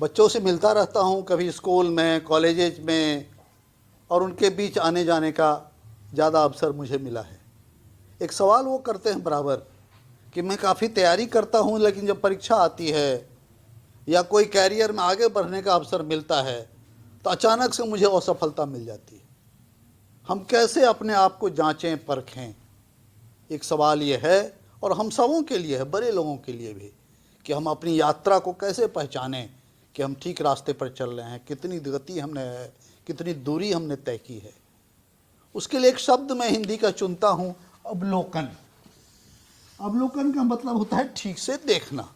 बच्चों से मिलता रहता हूँ, कभी स्कूल में, कॉलेजेज में, और उनके बीच आने जाने का ज़्यादा अवसर मुझे मिला है। एक सवाल वो करते हैं बराबर कि मैं काफ़ी तैयारी करता हूँ, लेकिन जब परीक्षा आती है या कोई कैरियर में आगे बढ़ने का अवसर मिलता है तो अचानक से मुझे असफलता मिल जाती है। हम कैसे अपने आप को जांचें, परखें? एक सवाल ये है, और हम सबों के लिए है, बड़े लोगों के लिए भी, कि हम अपनी यात्रा को कैसे पहचानें कि हम ठीक रास्ते पर चल रहे हैं, कितनी गति हमने है, कितनी दूरी हमने तय की है। उसके लिए एक शब्द मैं हिंदी का चुनता हूँ, अवलोकन। अवलोकन का मतलब होता है ठीक से देखना।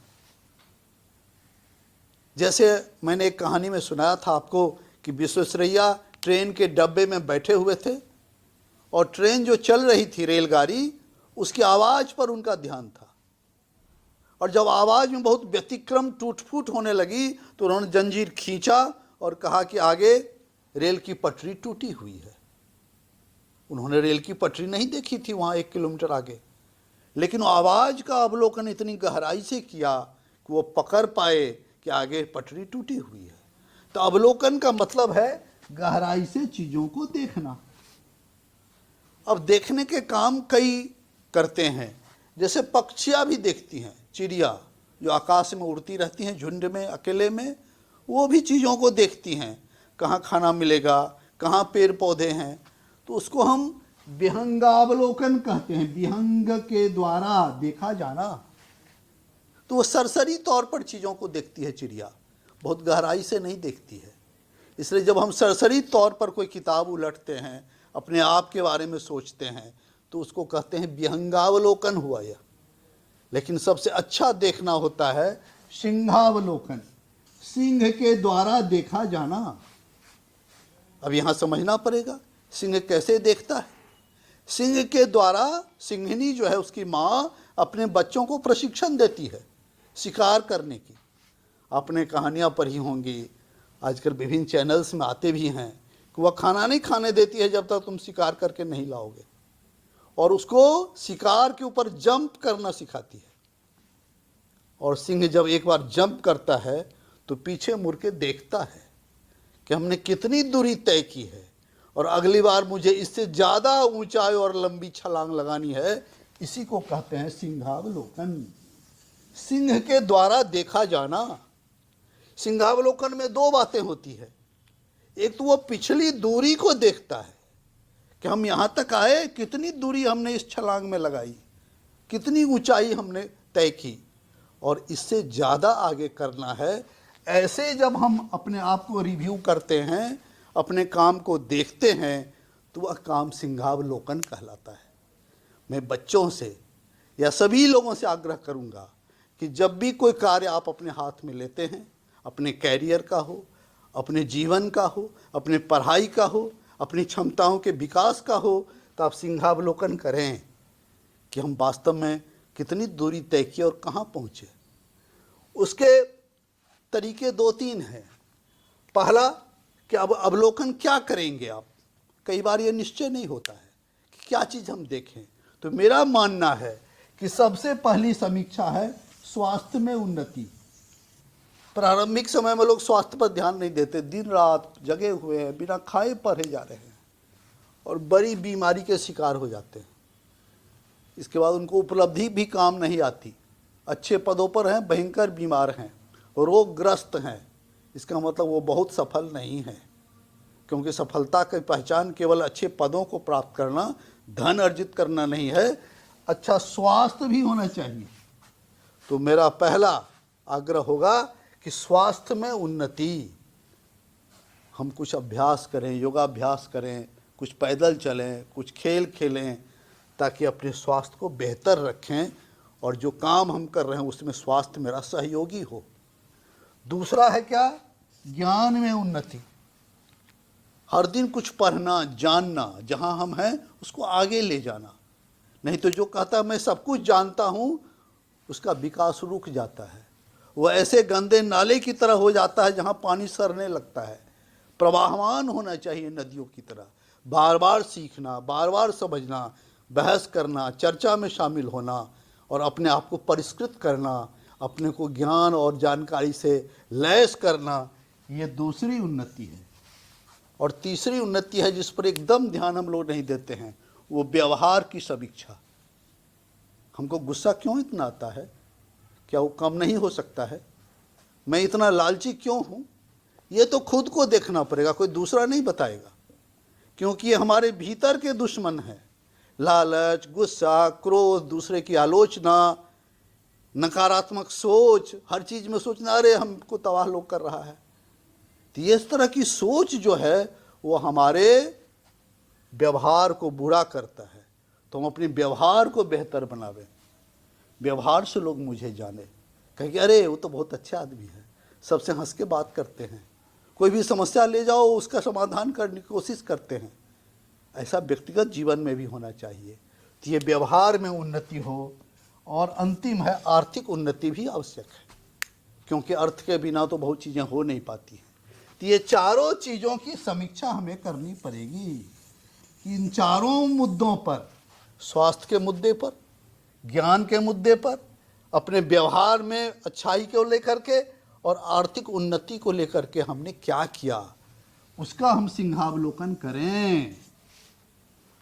जैसे मैंने एक कहानी में सुनाया था आपको कि विश्वेश्वरैया ट्रेन के डब्बे में बैठे हुए थे और ट्रेन जो चल रही थी, रेलगाड़ी, उसकी आवाज़ पर उनका ध्यान था, और जब आवाज़ में बहुत व्यतिक्रम, टूट फूट होने लगी तो उन्होंने जंजीर खींचा और कहा कि आगे रेल की पटरी टूटी हुई है। उन्होंने रेल की पटरी नहीं देखी थी वहाँ 1 किलोमीटर आगे, लेकिन वो आवाज़ का अवलोकन इतनी गहराई से किया कि वो पकड़ पाए कि आगे पटरी टूटी हुई है। तो अवलोकन का मतलब है गहराई से चीज़ों को देखना। अब देखने के काम कई करते हैं, जैसे पक्षियाँ भी देखती हैं, चिड़िया जो आकाश में उड़ती रहती हैं झुंड में, अकेले में, वो भी चीज़ों को देखती हैं, कहाँ खाना मिलेगा, कहाँ पेड़ पौधे हैं। तो उसको हम विहंगावलोकन कहते हैं, विहंग के द्वारा देखा जाना। तो वो सरसरी तौर पर चीज़ों को देखती है चिड़िया, बहुत गहराई से नहीं देखती है। इसलिए जब हम सरसरी तौर पर कोई किताब उलटते हैं, अपने आप के बारे में सोचते हैं, तो उसको कहते हैं विहंगावलोकन हुआ यह। लेकिन सबसे अच्छा देखना होता है सिंहावलोकन, सिंह के द्वारा देखा जाना। अब यहाँ समझना पड़ेगा सिंह कैसे देखता है। सिंह के द्वारा सिंहनी जो है, उसकी माँ अपने बच्चों को प्रशिक्षण देती है शिकार करने की। आपने कहानियाँ पढ़ी होंगी, आजकल विभिन्न चैनल्स में आते भी हैं कि वह खाना नहीं खाने देती है जब तक तुम शिकार करके नहीं लाओगे, और उसको शिकार के ऊपर जंप करना सिखाती है। और सिंह जब एक बार जंप करता है तो पीछे मुड़ के देखता है कि हमने कितनी दूरी तय की है, और अगली बार मुझे इससे ज़्यादा ऊंचाई और लंबी छलांग लगानी है। इसी को कहते हैं सिंहावलोकन, सिंह के द्वारा देखा जाना। सिंहावलोकन में 2 बातें होती है। एक तो वो पिछली दूरी को देखता है कि हम यहाँ तक आए, कितनी दूरी हमने इस छलांग में लगाई, कितनी ऊंचाई हमने तय की, और इससे ज़्यादा आगे करना है। ऐसे जब हम अपने आप को रिव्यू करते हैं, अपने काम को देखते हैं, तो वह काम सिंहावलोकन कहलाता है। मैं बच्चों से या सभी लोगों से आग्रह करूंगा कि जब भी कोई कार्य आप अपने हाथ में लेते हैं, अपने कैरियर का हो, अपने जीवन का हो, अपने पढ़ाई का हो, अपनी क्षमताओं के विकास का हो, तो आप सिंहावलोकन करें कि हम वास्तव में कितनी दूरी तय की और कहाँ पहुँचे। उसके तरीके 2-3 हैं। पहला कि अब अवलोकन क्या करेंगे आप। कई बार ये निश्चय नहीं होता है कि क्या चीज़ हम देखें। तो मेरा मानना है कि सबसे पहली समीक्षा है स्वास्थ्य में उन्नति। प्रारंभिक समय में लोग स्वास्थ्य पर ध्यान नहीं देते, दिन रात जगे हुए हैं, बिना खाए पढ़े जा रहे हैं और बड़ी बीमारी के शिकार हो जाते हैं। इसके बाद उनको उपलब्धि भी काम नहीं आती, अच्छे पदों पर हैं, भयंकर बीमार हैं, रोगग्रस्त हैं। इसका मतलब वो बहुत सफल नहीं है, क्योंकि सफलता की पहचान केवल अच्छे पदों को प्राप्त करना, धन अर्जित करना नहीं है, अच्छा स्वास्थ्य भी होना चाहिए। तो मेरा पहला आग्रह होगा कि स्वास्थ्य में उन्नति। हम कुछ अभ्यास करें, योगाभ्यास करें, कुछ पैदल चलें, कुछ खेल खेलें, ताकि अपने स्वास्थ्य को बेहतर रखें और जो काम हम कर रहे हैं उसमें स्वास्थ्य मेरा सहयोगी हो। दूसरा है क्या, ज्ञान में उन्नति। हर दिन कुछ पढ़ना, जानना, जहाँ हम हैं उसको आगे ले जाना। नहीं तो जो कहता है मैं सब कुछ जानता हूँ, उसका विकास रुक जाता है। वह ऐसे गंदे नाले की तरह हो जाता है जहाँ पानी सड़ने लगता है। प्रवाहमान होना चाहिए नदियों की तरह, बार बार सीखना, बार बार समझना, बहस करना, चर्चा में शामिल होना और अपने आप को परिष्कृत करना, अपने को ज्ञान और जानकारी से लैस करना, ये दूसरी उन्नति है। और तीसरी उन्नति है जिस पर एकदम ध्यान हम लोग नहीं देते हैं, वो व्यवहार की समीक्षा। हमको गुस्सा क्यों इतना आता है? क्या वो कम नहीं हो सकता है? मैं इतना लालची क्यों हूँ? ये तो खुद को देखना पड़ेगा, कोई दूसरा नहीं बताएगा, क्योंकि ये हमारे भीतर के दुश्मन हैं। लालच, गुस्सा, क्रोध, दूसरे की आलोचना, नकारात्मक सोच, हर चीज़ में सोचना अरे हमको तबाह लोग कर रहा है। तो ये इस तरह की सोच जो है वो हमारे व्यवहार को बुरा करता है। तो हम अपने व्यवहार को बेहतर बनावें, व्यवहार से लोग मुझे जाने, कहें कि अरे वो तो बहुत अच्छा आदमी है, सबसे हंस के बात करते हैं, कोई भी समस्या ले जाओ उसका समाधान करने की कोशिश करते हैं। ऐसा व्यक्तिगत जीवन में भी होना चाहिए। तो ये व्यवहार में उन्नति हो। और अंतिम है, आर्थिक उन्नति भी आवश्यक है, क्योंकि अर्थ के बिना तो बहुत चीज़ें हो नहीं पाती हैं। तो ये चारों चीज़ों की समीक्षा हमें करनी पड़ेगी कि इन चारों मुद्दों पर, स्वास्थ्य के मुद्दे पर, ज्ञान के मुद्दे पर, अपने व्यवहार में अच्छाई को लेकर के और आर्थिक उन्नति को लेकर के हमने क्या किया, उसका हम सिंहावलोकन करें।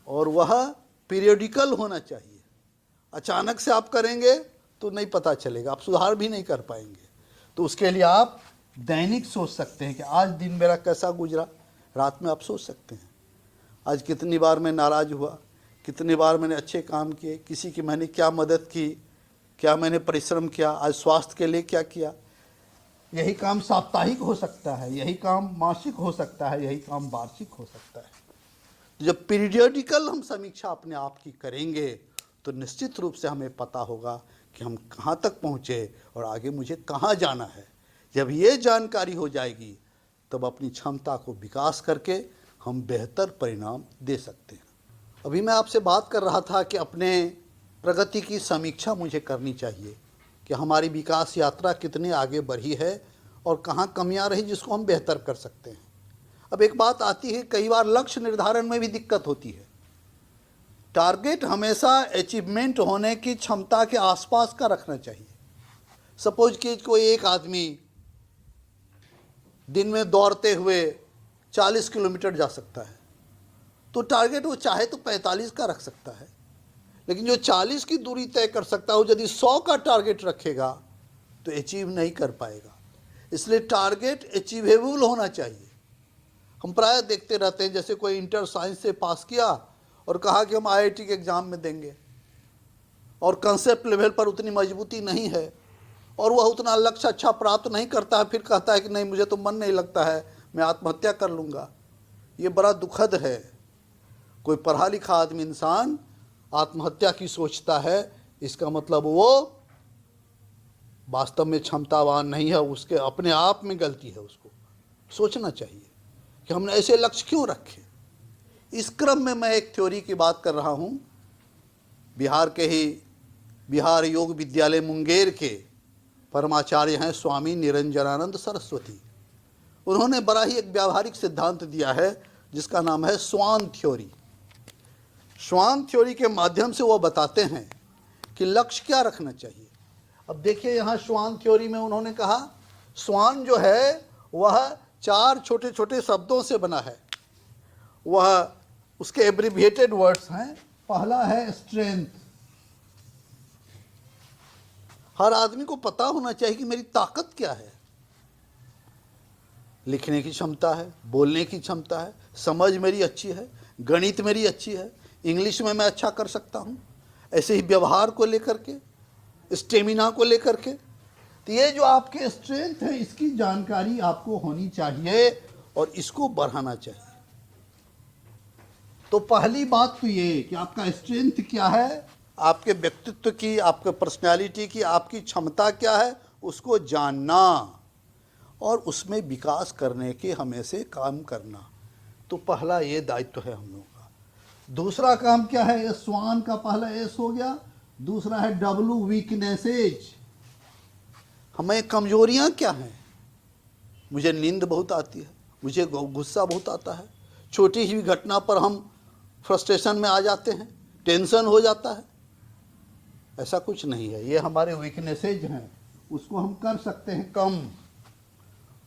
और वह पीरियडिकल होना चाहिए। अचानक से आप करेंगे तो नहीं पता चलेगा, आप सुधार भी नहीं कर पाएंगे। तो उसके लिए आप दैनिक सोच सकते हैं कि आज दिन मेरा कैसा गुजरा। रात में आप सोच सकते हैं आज कितनी बार मैं नाराज़ हुआ, कितनी बार मैंने अच्छे काम किए, किसी की मैंने क्या मदद की, क्या मैंने परिश्रम किया, आज स्वास्थ्य के लिए क्या किया। यही काम साप्ताहिक हो सकता है, यही काम मासिक हो सकता है, यही काम वार्षिक हो सकता है। जब पीरियडिकल हम समीक्षा अपने आप की करेंगे तो निश्चित रूप से हमें पता होगा कि हम कहाँ तक पहुँचे और आगे मुझे कहाँ जाना है। जब ये जानकारी हो जाएगी तब अपनी क्षमता को विकास करके हम बेहतर परिणाम दे सकते हैं। अभी मैं आपसे बात कर रहा था कि अपने प्रगति की समीक्षा मुझे करनी चाहिए कि हमारी विकास यात्रा कितनी आगे बढ़ी है और कहाँ कमियां रही जिसको हम बेहतर कर सकते हैं। अब एक बात आती है, कई बार लक्ष्य निर्धारण में भी दिक्कत होती है। टारगेट हमेशा अचीवमेंट होने की क्षमता के आसपास का रखना चाहिए। सपोज कि कोई एक आदमी दिन में दौड़ते हुए 40 किलोमीटर जा सकता है, तो टारगेट वो चाहे तो 45 का रख सकता है, लेकिन जो 40 की दूरी तय कर सकता है वो यदि 100 का टारगेट रखेगा तो अचीव नहीं कर पाएगा। इसलिए टारगेट अचीवेबल होना चाहिए। हम प्रायः देखते रहते हैं, जैसे कोई इंटर साइंस से पास किया और कहा कि हम आईआईटी के एग्ज़ाम में देंगे, और कंसेप्ट लेवल पर उतनी मजबूती नहीं है और वह उतना लक्ष्य अच्छा प्राप्त नहीं करता है, फिर कहता है कि नहीं मुझे तो मन नहीं लगता है, मैं आत्महत्या कर लूँगा। ये बड़ा दुखद है। कोई पढ़ा लिखा आदमी इंसान आत्महत्या की सोचता है, इसका मतलब वो वास्तव में क्षमतावान नहीं है, उसके अपने आप में गलती है। उसको सोचना चाहिए कि हमने ऐसे लक्ष्य क्यों रखे। इस क्रम में मैं एक थ्योरी की बात कर रहा हूँ। बिहार के ही बिहार योग विद्यालय मुंगेर के परमाचार्य हैं स्वामी निरंजनानंद सरस्वती। उन्होंने बड़ा ही एक व्यावहारिक सिद्धांत दिया है जिसका नाम है स्वान थ्योरी। स्वान थ्योरी के माध्यम से वो बताते हैं कि लक्ष्य क्या रखना चाहिए। अब देखिए यहाँ स्वान थ्योरी में उन्होंने कहा, स्वान जो है वह 4 छोटे छोटे शब्दों से बना है। वह उसके एब्रिविएटेड वर्ड्स हैं। पहला है स्ट्रेंथ। हर आदमी को पता होना चाहिए कि मेरी ताकत क्या है। लिखने की क्षमता है, बोलने की क्षमता है, समझ मेरी अच्छी है, गणित मेरी अच्छी है, इंग्लिश में मैं अच्छा कर सकता हूँ। ऐसे ही व्यवहार को लेकर के, स्टेमिना को लेकर के। तो ये जो आपके स्ट्रेंथ है इसकी जानकारी आपको होनी चाहिए और इसको बढ़ाना चाहिए। तो पहली बात तो ये कि आपका स्ट्रेंथ क्या है, आपके व्यक्तित्व की, आपके पर्सनालिटी की, आपकी क्षमता क्या है, उसको जानना और उसमें विकास करने के हमें से काम करना। तो पहला ये दायित्व है हम लोगों का। दूसरा काम क्या है, ये स्वान का पहला एस हो गया। दूसरा है डब्लू, वीकनेसेज। हमें कमजोरियां क्या हैं। मुझे नींद बहुत आती है, मुझे गुस्सा बहुत आता है, छोटी ही घटना पर हम फ्रस्ट्रेशन में आ जाते हैं, टेंशन हो जाता है। ऐसा कुछ नहीं है, ये हमारे वीकनेसेज हैं। उसको हम कर सकते हैं कम।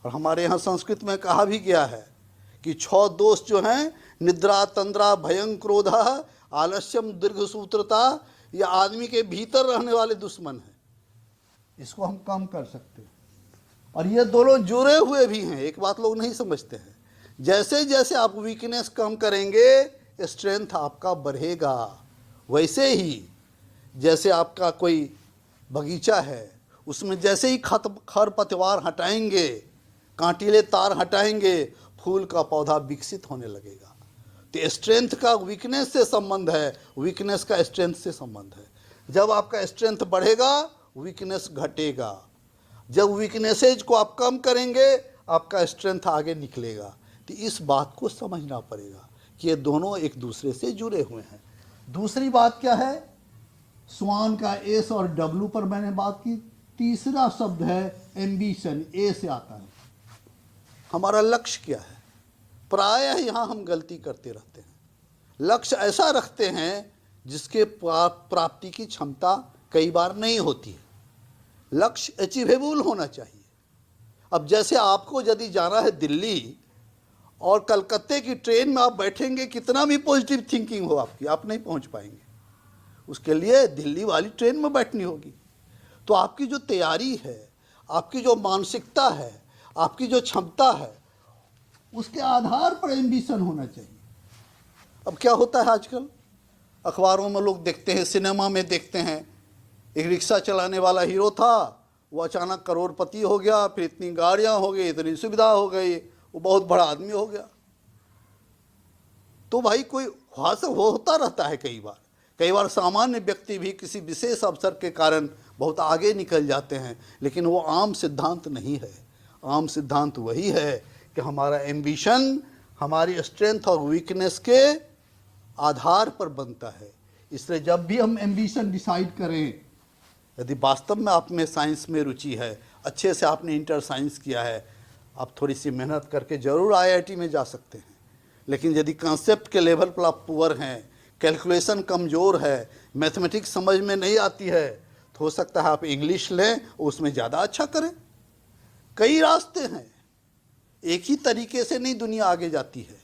और हमारे यहाँ संस्कृत में कहा भी गया है कि 6 दोष जो हैं, निद्रा, तंद्रा, भयं, क्रोधा, आलस्यम, दीर्घसूत्रता, ये आदमी के भीतर रहने वाले दुश्मन हैं। इसको हम कम कर सकते हैं। और ये दोनों जुड़े हुए भी हैं। एक बात लोग नहीं समझते हैं, जैसे जैसे आप वीकनेस कम करेंगे स्ट्रेंथ आपका बढ़ेगा। वैसे ही जैसे आपका कोई बगीचा है, उसमें जैसे ही खर पतवार हटाएंगे, कांटीले तार हटाएंगे, फूल का पौधा विकसित होने लगेगा। तो स्ट्रेंथ का वीकनेस से संबंध है, वीकनेस का स्ट्रेंथ से संबंध है। जब आपका स्ट्रेंथ बढ़ेगा वीकनेस घटेगा। जब वीकनेसेज को आप कम करेंगे आपका स्ट्रेंथ आगे निकलेगा। तो इस बात को समझना पड़ेगा कि ये दोनों एक दूसरे से जुड़े हुए हैं। दूसरी बात क्या है, स्वान का एस और डब्ल्यू पर मैंने बात की। तीसरा शब्द है एम्बिशन, ए से आता है। हमारा लक्ष्य क्या है? प्रायः यहाँ हम गलती करते रहते हैं। लक्ष्य ऐसा रखते हैं जिसके प्राप्ति की क्षमता कई बार नहीं होती है। लक्ष्य अचीवेबल होना चाहिए। अब जैसे आपको यदि जाना है दिल्ली और कलकत्ते की ट्रेन में आप बैठेंगे, कितना भी पॉजिटिव थिंकिंग हो आपकी, आप नहीं पहुंच पाएंगे। उसके लिए दिल्ली वाली ट्रेन में बैठनी होगी। तो आपकी जो तैयारी है, आपकी जो मानसिकता है, आपकी जो क्षमता है, उसके आधार पर एम्बिशन होना चाहिए। अब क्या होता है आजकल अखबारों में लोग देखते हैं, सिनेमा में देखते हैं, एक रिक्शा चलाने वाला हीरो था, वो अचानक करोड़पति हो गया, फिर इतनी गाड़ियां हो गई, इतनी सुविधा हो गई, वो बहुत बड़ा आदमी हो गया। तो भाई कोई ख्वाहिश होता रहता है। कई बार सामान्य व्यक्ति भी किसी विशेष अवसर के कारण बहुत आगे निकल जाते हैं, लेकिन वो आम सिद्धांत नहीं है। आम सिद्धांत वही है कि हमारा एम्बिशन हमारी स्ट्रेंथ और वीकनेस के आधार पर बनता है। इसलिए जब भी हम एम्बिशन डिसाइड करें, यदि वास्तव में आप में साइंस में रुचि है, अच्छे से आपने इंटर साइंस किया है, आप थोड़ी सी मेहनत करके ज़रूर IIT में जा सकते हैं। लेकिन यदि कॉन्सेप्ट के लेवल पर आप पुअर हैं, कैलकुलेशन कमज़ोर है, मैथमेटिक्स समझ में नहीं आती है, तो हो सकता है आप इंग्लिश लें, उसमें ज़्यादा अच्छा करें। कई रास्ते हैं, एक ही तरीके से नहीं दुनिया आगे जाती है।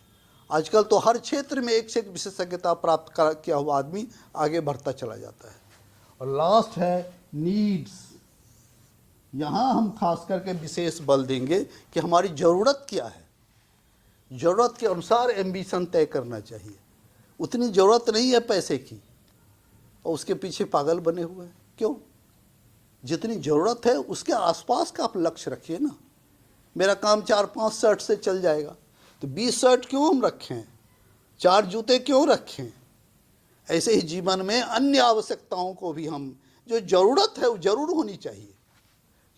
आजकल तो हर क्षेत्र में एक से एक विशेषज्ञता प्राप्त किया हुआ आदमी आगे बढ़ता चला जाता है। और लास्ट है नीड्स। यहाँ हम खास करके विशेष बल देंगे कि हमारी ज़रूरत क्या है। ज़रूरत के अनुसार एम्बिशन तय करना चाहिए। उतनी ज़रूरत नहीं है पैसे की और उसके पीछे पागल बने हुए हैं। क्यों? जितनी ज़रूरत है उसके आसपास का आप लक्ष्य रखिए ना। मेरा काम 4-5 शर्ट से चल जाएगा, तो 20 शर्ट क्यों हम रखें, 4 जूते क्यों रखें? ऐसे ही जीवन में अन्य आवश्यकताओं को भी हम, जो ज़रूरत है वो ज़रूर होनी चाहिए।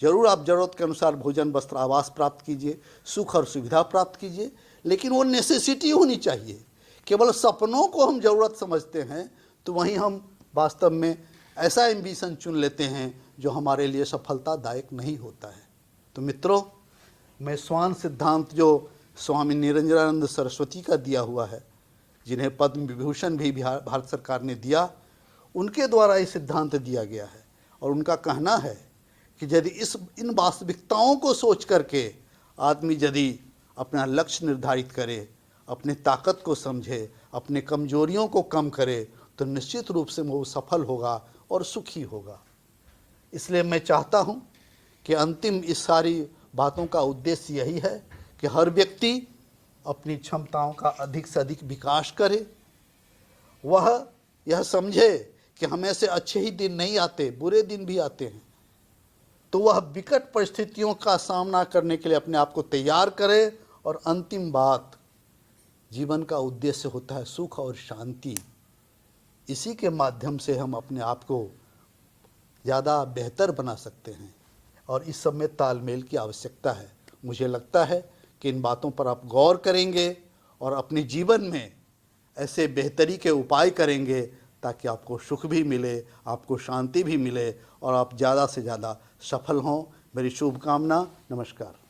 ज़रूर आप ज़रूरत के अनुसार भोजन, वस्त्र, आवास प्राप्त कीजिए, सुख और सुविधा प्राप्त कीजिए, लेकिन वो नेसेसिटी होनी चाहिए। केवल सपनों को हम ज़रूरत समझते हैं तो वहीं हम वास्तव में ऐसा एम्बिशन चुन लेते हैं जो हमारे लिए सफलतादायक नहीं होता है। तो मित्रों, मैं स्वान सिद्धांत जो स्वामी निरंजनानंद सरस्वती का दिया हुआ है, जिन्हें पद्म विभूषण भी भारत सरकार ने दिया, उनके द्वारा ये सिद्धांत दिया गया है। और उनका कहना है कि यदि इन वास्तविकताओं को सोच करके आदमी यदि अपना लक्ष्य निर्धारित करे, अपने ताकत को समझे, अपने कमजोरियों को कम करे, तो निश्चित रूप से वो सफल होगा और सुखी होगा। इसलिए मैं चाहता हूँ कि अंतिम इस सारी बातों का उद्देश्य यही है कि हर व्यक्ति अपनी क्षमताओं का अधिक से अधिक विकास करे। वह यह समझे कि हमें से अच्छे ही दिन नहीं आते, बुरे दिन भी आते हैं। तो वह विकट परिस्थितियों का सामना करने के लिए अपने आप को तैयार करे। और अंतिम बात, जीवन का उद्देश्य होता है सुख और शांति। इसी के माध्यम से हम अपने आप को ज़्यादा बेहतर बना सकते हैं और इस सब में तालमेल की आवश्यकता है। मुझे लगता है कि इन बातों पर आप गौर करेंगे और अपने जीवन में ऐसे बेहतरी के उपाय करेंगे ताकि आपको सुख भी मिले, आपको शांति भी मिले और आप ज़्यादा से ज़्यादा सफल हों। मेरी शुभकामना। नमस्कार।